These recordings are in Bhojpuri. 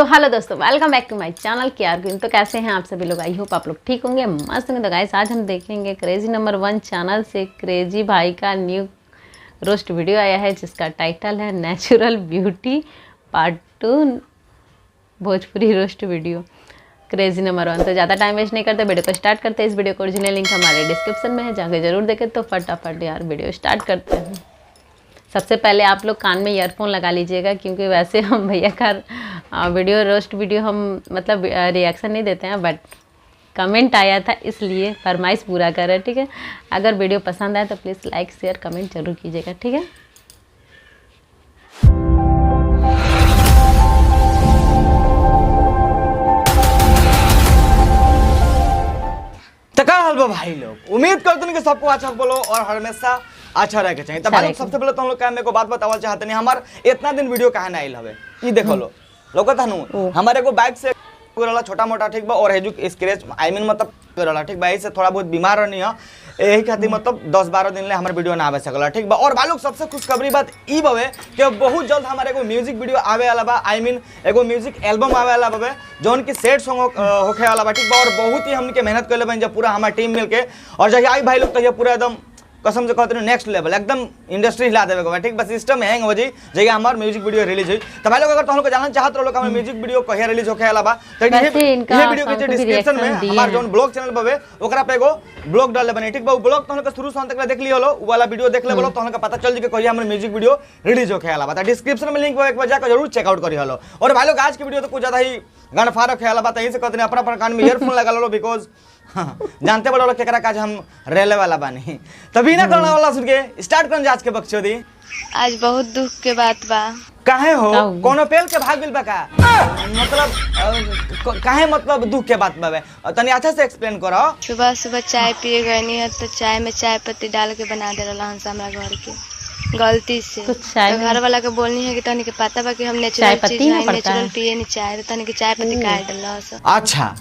तो हेलो दोस्तों, वेलकम बैक टू माय चैनल केआर क्वीन। तो कैसे हैं आप सभी लोग? आई होप आप लोग ठीक होंगे, मस्त होंगे। तो गाइस आज हम देखेंगे क्रेजी नंबर 1 चैनल से क्रेजी भाई का न्यू रोस्ट वीडियो आया है जिसका टाइटल है natural beauty part 2 Bhojpuri roast video crazy number 1। तो ज़्यादा टाइम वेस्ट नहीं करते, वीडियो को स्टार्ट करते हैं। इस वीडियो का ओरिजिनल लिंक हमारे डिस्क्रिप्शन में है, जाके जरूर देखें। तो फटाफट यार वीडियो स्टार्ट करते हैं। सबसे पहले आप लोग कान में ईयरफोन लगा लीजिएगा, क्योंकि वैसे हम भैया का वीडियो रोस्ट वीडियो हम मतलब रिएक्शन नहीं देते हैं, बट कमेंट आया था इसलिए फरमाइश पूरा कर रहे हैं। ठीक है, अगर वीडियो पसंद आए तो प्लीज़ लाइक शेयर कमेंट जरूर कीजिएगा। ठीक है, तो क्या हाल बा भाई लोग, उम्मीद करते हैं कि सबको अच्छा बोलो और हमेशा अच्छा रह के चाहिए। तो भाई लोग सबसे पहले तो हम लोग मेरे को बात बतावल चाहते नहीं, हमार इतना दिन वीडियो कहाँ नहीं आइल हवे। ये देखो लो लोगता नु हमारे को बाइक से रहला छोटा मोटा ठीक बा, और हेजू स्क्रैच आई मीन मतलब रहला ठीक बा, यही से थोड़ा बहुत बीमार रहनी है, यही खातिर मतलब 10-12 दिन ले हमारे वीडियो ना आवे सकला। ठीक बा, और भाई लोग सबसे खुशखबरी बात ई बवे कि बहुत जल्द हमारे को म्यूजिक वीडियो आवे वाला बा, आई मीन एगो म्यूजिक एल्बम आवे वाला बा जौन की सैड सॉन्ग होखे वाला बा। ठीक बा, और बहुत ही हमनी के मेहनत करले बन जब पूरा हमारा टीम मिलके, और जब आई भाई लोग तो ये पूरा एकदम कसम से कहते हैं नेक्स्ट लेवल एकदम इंडस्ट्री हिला देवे को। ठीक बस सिस्टम हैंग हो जी जगह हमार म्यूजिक वीडियो रिलीज हुई। तो भाई लोग अगर तुम लोग जानना चाहत रहो हमारे म्यूजिक वीडियो कहिया रिलीज होके वाला बा, तो ये वीडियो के डिस्क्रिप्शन में हमार जोन ब्लॉग चैनल बवे ओकरा पे एगो ब्लॉग डालले बने। ठीक बा, ब्लॉग तुम लोग शुरू से अंत तक देख लियो लो, वाला वीडियो देख ले बोलो, तुम लोग पता चल जी कि कहिया हमारे म्यूजिक वीडियो रिलीज होके वाला बा। तो डिस्क्रिप्शन में लिंक एक बार जाकर जरूर चेकआउट करियो लो। और भाई लोग आज की वीडियो तो कुछ ज्यादा ही गणफार रखे वाला बा, यही से कहते हैं अपना कान में ईयरफोन लगा लो, बिकॉज जानते बड़ो केकरा काज हम रेले वाला बानी। तभी ना करना वाला सुन के स्टार्ट करन आज के बक्सोदी। आज बहुत दुख के बात बा। काहे हो कोनो पेल के भाग गेल बा का? मतलब काहे मतलब दुख के बात बावे, तनी अच्छा से एक्सप्लेन करो। सुबह सुबह चाय पिए गनी है तो चाय में चाय पत्ती डाल के बना दे रहा हंस हमरा घर के गलती से। तो घर वाला के बोलनी है कि तनी के पता बा कि हम नेचुरल चीज है, नेचुरल पिए नहीं चाय, तो तनी के चाय पत्ती काट डालस। अच्छा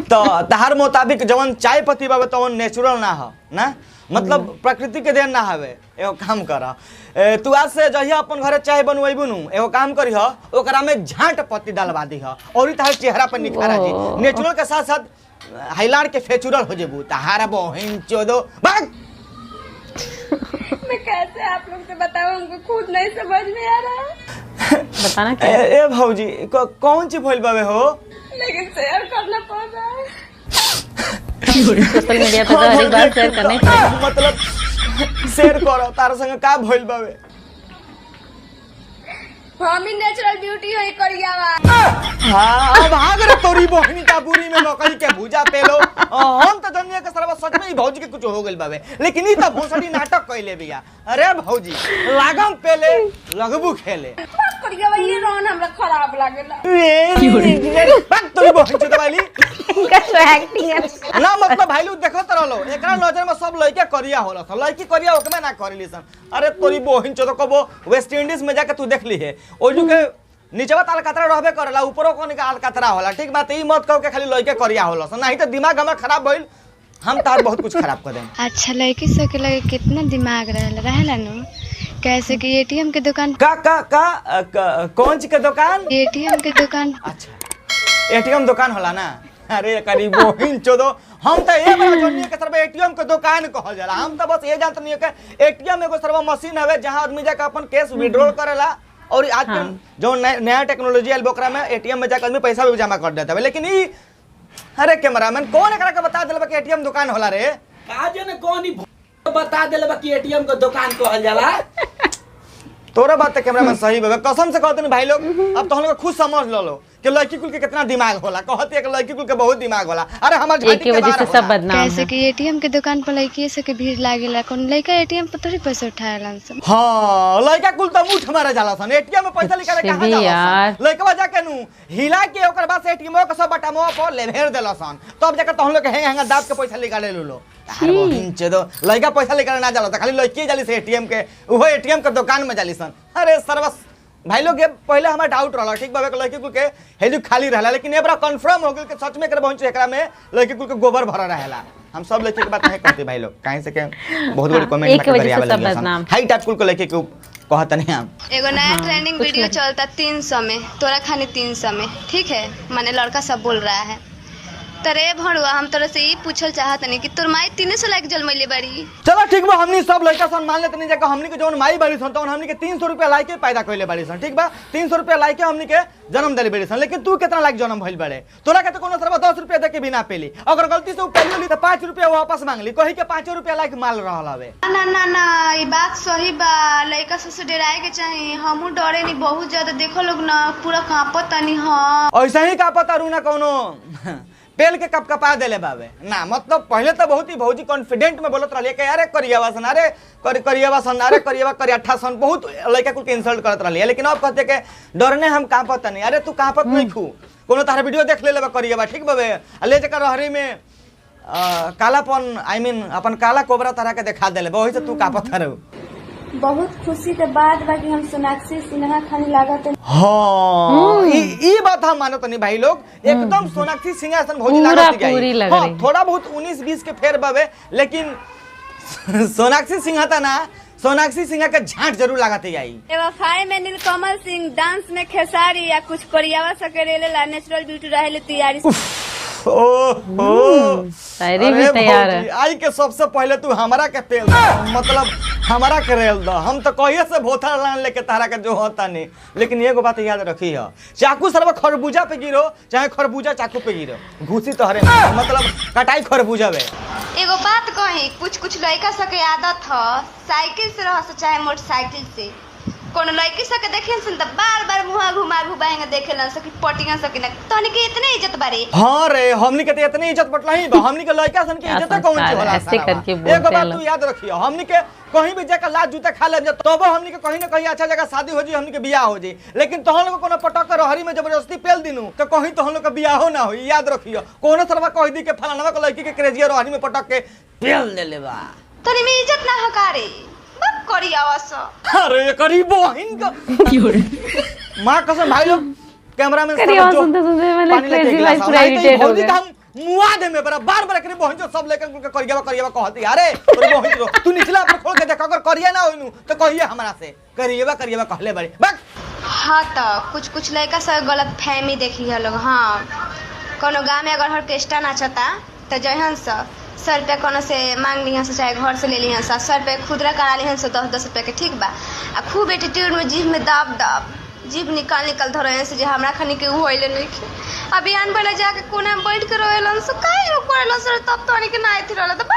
तो तहार मुताबिक जवन चाय पत्ती बावे तो नेचुरल ना हो ना, मतलब प्रकृति के देन ना हवे। एगो काम कर, तू आज से जहिया अपन घरे चाय बनवेबू नु एगो काम करी हो, ओकरा में झांट पत्ती डालवा दी हो, और तहार चेहरा पर निखार आ जी। नेचुरल के साथ साथ हाइलाइट के फेचुरल हो जेबू। तहार बहिन चोदो भाग। मैं कैसे आप लोग से बताऊं, हमको खुद नहीं समझ में आ रहा है। बताना क्या? ए भौजी कौन सी भूल बावे हो, लेकिन शेयर करना पड़ रहा है सोशल मीडिया पे तो हर एक बार शेयर करने मतलब शेयर करो तार संग का भूल बावे। हम ही नेचुरल ब्यूटी है करियावा। हां भाग रे तोरी बहनी का बुरी में मकई के भुजा पेलो। हम तो दुनिया के सर्व सच में ही भौजी के कुछ हो गेल बावे, लेकिन ई त भोसड़ी नाटक कइले बिया। अरे भौजी लागम पेले लगबू खेले करियावा, ये रोन हमरा खराब लागेला। बात तोरी बहनी चोद वाली का तो एक्टिंग है ना, मतलब भाई लोग देखत रहलो एकरा नजर में सब लइके करिया होला, सब लइकी करिया ओकमे ना करिली सन। अरे तोरी बहन चोद कबो वेस्ट इंडीज में जाके तू देख ली है, ओजू के नीचवा ताल कतरा रहबे करेला, ऊपरो को निकाल कतरा होला। ठीक बात, ई मत कहो के खाली लइके करिया होला सन, नहीं तो दिमाग हमर खराब भइल, हम तार बहुत कुछ खराब कर देम। अच्छा लड़की सब के लगे कितना दिमाग रहेला नु, कैसे कि एटीएम के दुकान कौन सी के दुकान? एटीएम के दुकान। अच्छा एटीएम दुकान होला ना। अरे करीब बहिन चोदो, हम तो ये बड़ा जोनिया के सर्व एटीएम के दुकान कहल जाला। हम तो बस ये जानत नहीं कि एटीएम एगो सर्व मशीन हवे जहां आदमी जाके अपन कैश विड्रॉल करेला, और आज के जो नया टेक्नोलॉजी आइल बोकरा में एटीएम में जाके आदमी पैसा भी जमा कर देता है। लेकिन ई अरे कैमरामैन कौन एकरा के बता देलबा कि एटीएम दुकान होला रे? का जने कौन ही बता देलबा कि एटीएम के दुकान कहल जाला। तोरा बात कैमरामैन सही बे, कसम से कहते नहीं भाई लोग, अब तो हम लोग खुद समझ लो कि लड़की कुल के कितना दिमाग होला। कहते एक लड़की कुल के बहुत दिमाग होला। अरे हमार झाटी के वजह से सब बदनाम है। कैसे कि एटीएम के दुकान पर लड़की से के भीड़ लागेला, कौन लड़का एटीएम पर थोड़ी पैसा उठाएला सब। हां लड़का कुल तो मुठ मारे जाला सन, एटीएम में पैसा निकाले कहां जाला सन। लड़का जाके नु हिला के ओकर बाद से एटीएम के सब बटमवा पर लेभेर देला सन, तब जाके तो हम लोग के हैंगा दाब के पैसा निकाले लो। अरे बहिन चोदो लड़का पैसा निकाले ना जाला, खाली लड़की जाली से एटीएम के, वो एटीएम के दुकान में जाली सन। अरे सर्वस भाई लोग ये पहले हमारा डाउट रहा। ठीक बाबे लड़की कुल के हेजू खाली रहला, लेकिन एबरा कंफर्म हो गेल कि सच में कर पहुंच एकरा में लड़की कुल के गोबर भरा रहेला। हम सब लड़की के बात नहीं करते भाई लोग, काहे से के बहुत बड़ी कमेंट में करिया वाला हाई टाइप कुल को लड़की के कहता नहीं हम। एगो नया ट्रेंडिंग वीडियो चलता 300 में, तोरा खानी 300 में, ठीक है, माने लड़का सब बोल रहा है। तरे भड़ुआ हम तोरा से ये पूछल चाहत नहीं कि तोर माई 300 लाइक जलमैले बड़ी। चलो ठीक बा, हमनी सब लड़का सन मान लेते नहीं जाकर हमनी के जौन माई बड़ी सन तो हमनी के 300 रुपया लाइक के पैदा कइले बड़ी सन, ठीक बा, 300 रुपया लाइक के हमनी के जन्म दिले बड़ी सन। लेकिन तू कितना लाइक जन्म भइल बड़े, तोरा के तो कोनो सरबा 10 रुपया दे के बिना पेली, अगर गलती से उ पेली ली तो 5 रुपया वापस मांग ली, कही के 5 रुपया लाइक माल रहल हवे। ना ना ना ये बात सही बा, लड़का से डराए के चाहिए, हमहू डरे नहीं बहुत ज्यादा, देखो लोग ना पूरा कांपत तनी। हां ऐसा ही कांपत अरु ना कोनो पेल के कपकपा देले बाबे ना, मतलब पहले तो बहुत ही भौजी कॉन्फिडेंट में बोलत रहलिए कि अरे करियावा सन, अरे करियावा सन, अरे करियावा करियाठा सन, बहुत लड़का कुल के इंसल्ट करत रहलिए। लेकिन अब कहते के डरने हम कांपत नहीं, अरे तू कांपत नहीं खू, कोनो तारा वीडियो देख ले करियावा, ठीक बाबे, ले जकर रहरी में कालापन आई मीन अपन काला कोबरा तारा के दिखा देले, वही से तू कांपत रहू। बहुत खुशी के बाद बाकी हम सोनाक्षी सिन्हा खानी लागत। हाँ ये बात हम मानो तो नहीं भाई लोग, एकदम सोनाक्षी सिन्हा सन भौजी लागत गई। हाँ, थोड़ा बहुत 19-20 के फेर बाबे, लेकिन सोनाक्षी सिन्हा था ना, सोनाक्षी सिन्हा का झांट जरूर लगाते गई। वफाई में नीलकमल सिंह, डांस में खेसारी या कुछ कोरियावा सकेरेले ला नेचुरल ब्यूटी रहेले तैयारी। शायरी भी तैयार है। आई के सबसे पहले तू हमारा के तेल मतलब हमारा के रेल दो, हम तो कहिए से भोथर लान लेके तारा के जो होता नहीं। लेकिन एगो बात याद रखी है, चाकू सरवा खरबूजा पे गिरो चाहे खरबूजा चाकू पे गिरो, घुसी तो हरे मतलब कटाई खरबूजा में। एगो बात कही, कुछ कुछ लड़का सबके आदत ह साइकिल से रह से चाहे मोटरसाइकिल से, कोनो लड़की सबके देखे सन त बार-बार मुंह घुमा घुमाएंगे देखेलन सकी पटिया सकी ना, तनी के इतने इज्जत बारे। हां रे, हमनी के त इतने इज्जत पटलही बा, हमनी के लड़का सन के इज्जत कौन ची होला। ऐसे करके बोलते हैं। एगो बात तू याद रखियो, हमनी के कहीं भी जाकर लात जूता खा ले तब हमनी के कहीं ना कहीं अच्छा जगह शादी हो जी, हमनी के बियाह हो जी। लेकिन तोहन लोग कोनो पटक के रहरी में जबरदस्ती पेल दिनु तो कहीं तोहन लोग के बियाह हो ना हो, याद रखियो। कोनो सरवा कह दी के फलानवा के लड़की के क्रेजिया रहरी में पटक के पेल देले बा, तनी में इज्जत ना हकारे बक करी आवास। अरे करी बहिन का मां कसम भाई लोग कैमरामैन करिया सुनते सुनते मैंने क्रेजी भाई पूरा इरिटेट हो गया। मुआ दे में बार बार करे बहन जो सब लेकर के करियावा कहती, अरे तोरे बहन जो तू निचला पर खोल के देख, अगर करिया ना होइनु तो कहिए हमरा से करियावा कहले बड़ी बक। हां त कुछ लड़का सब गलत फहमी देखी है लोग। हां कोनो गांव में अगर ऑर्केस्ट्रा नाचता त जहन से 100 रुपया कोनो से मांग लिहन से चाहे घर से ले लिहन से 100 रुपया खुदरा करा लिहन से 10-10 रुपया के, ठीक बा। आ खूब एटीट्यूड में जीभ में दाब जीभ निकाल धरे से जे हमरा खनी के होइले नहीं खे। अभी आन बेला जाके कोना में बैठ के रोएलन से काहे हो करलन सर, तब तो के ना थी रहल त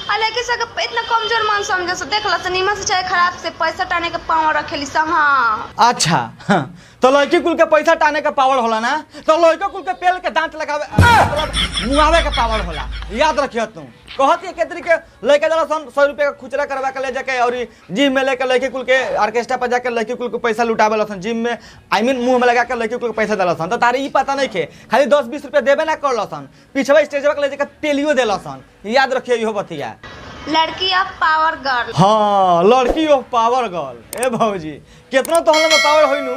आ लेके से इतना कमजोर मन समझे से देखला से नीमा से चाहे खराब से पैसा टाने के पावर रखेली सा। हां अच्छा तो लड़की कुल के पैसा टाने का पावर होला ना, तो लड़का कुल के पेल के दांत लगावे मतलब मुआवे के पावर होला, याद रखियो तू। कहत के तरीके लड़का जरा 100 रुपया का खुचरा करवा के ले जाके और जिम में लेके लड़की कुल के ऑर्केस्ट्रा पर जाके लड़की कुल के पैसा लुटावे लसन, जिम में आई मीन मुंह में लगा के लड़की कुल के पैसा देलसन। तो तारे ई पता नहीं खे खाली 10-20 रुपया देबे ना करलसन, पीछे स्टेजवा के ले जाके पेलियो देलसन, याद रखियो इहो बतिया। लड़की ऑफ पावर गर्ल। हाँ लड़की ऑफ पावर गर्ल। ए भौजी कितना तो हम में पावर होइनु,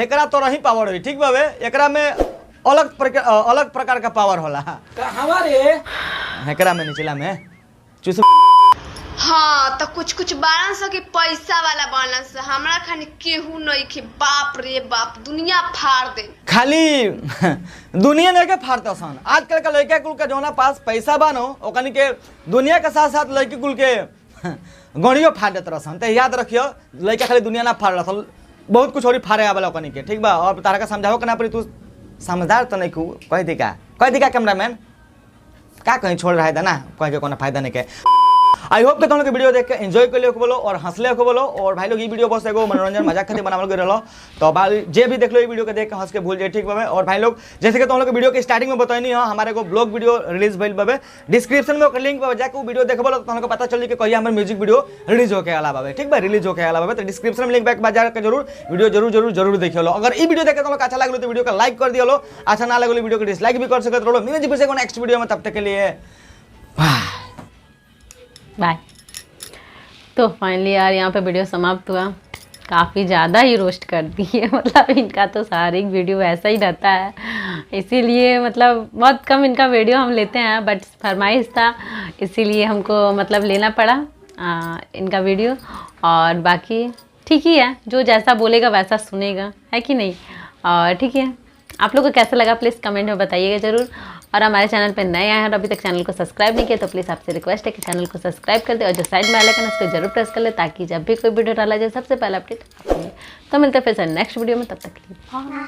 एकरा तो रही पावर होई, ठीक बाबे। एकरा में अलग प्रकार का पावर होला। कहवा रे एकरा में निचला में चूस। हाँ तो कुछ बारन सौ के पैसा वाला बनल से हमरा खानी केहू नहीं के, बाप रे बाप दुनिया फाड़ दे। खाली दुनिया नहीं के फाड़ते सन, आजकल का लड़का कुल का जोना पास पैसा बानो ओकनी के दुनिया के साथ साथ लड़की कुल के गणियो फाड़ देते रहसन। तो याद रखियो लड़का खाली दुनिया ना फाड़ रहसन, बहुत कुछ और फाड़े आवेला ओकनी के, ठीक बा। और तारा का समझाओ के ना पड़ी, तू समझदार तो नहीं खू, कह दी का कैमरामैन का कहीं छोड़ रहा है ना, कह के कोनो फायदा नहीं के। आई होप के तुम लोग वीडियो देख के एंजॉय कर लियो बोलो और हंसले को बोलो। और भाई लोग ये वीडियो बस एगो मनोरंजन मजाक खातिर बनावल गए रहो, तो भाई जे भी देख लो ये वीडियो के देख के हंस के भूल जाए, ठीक बाबे। और भाई लोग जैसे कि तुम लोग वीडियो के स्टार्टिंग में बताइनी है हमारे को ब्लॉग वीडियो रिलीज भइल बाबे, डिस्क्रिप्शन में लिंक पर जाके वो वीडियो देखबो तो तुम लोग को पता चल कि कहिया हमर म्यूजिक वीडियो रिलीज होके आला बाबे, ठीक बा, रिलीज होके आला बाबे। तो डिस्क्रिप्शन में लिंक बैक बाजार के जरूर वीडियो जरूर देखियो लो। अगर ये वीडियो देखे तुम लोग अच्छा लागलो तो वीडियो को लाइक कर दियो लो, अच्छा ना लागलो वीडियो को डिसलाइक भी कर सकते रहो। मिले जी फिर से नेक्स्ट वीडियो में, तब तक के लिए बाय। तो फाइनली यार यहाँ पे वीडियो समाप्त हुआ, काफ़ी ज़्यादा ही रोस्ट कर दी है, मतलब इनका तो सारे एक वीडियो ऐसा ही रहता है, इसीलिए मतलब बहुत कम इनका वीडियो हम लेते हैं, बट फरमाइश था इसीलिए हमको मतलब लेना पड़ा इनका वीडियो। और बाकी ठीक ही है, जो जैसा बोलेगा वैसा सुनेगा, है कि नहीं। और ठीक है, आप लोगों को कैसा लगा प्लीज़ कमेंट में बताइएगा ज़रूर। और हमारे चैनल पर नए आए हैं और अभी तक चैनल को सब्सक्राइब नहीं किया तो प्लीज़ आपसे रिक्वेस्ट है कि चैनल को सब्सक्राइब कर दे और जो साइड में आइकन है उसको जरूर प्रेस कर ले, ताकि जब भी कोई वीडियो डाला जाए सबसे पहले अपडेट आपको मिले। तो मिलते हैं फिर से नेक्स्ट वीडियो में, तब तक के लिए बाय।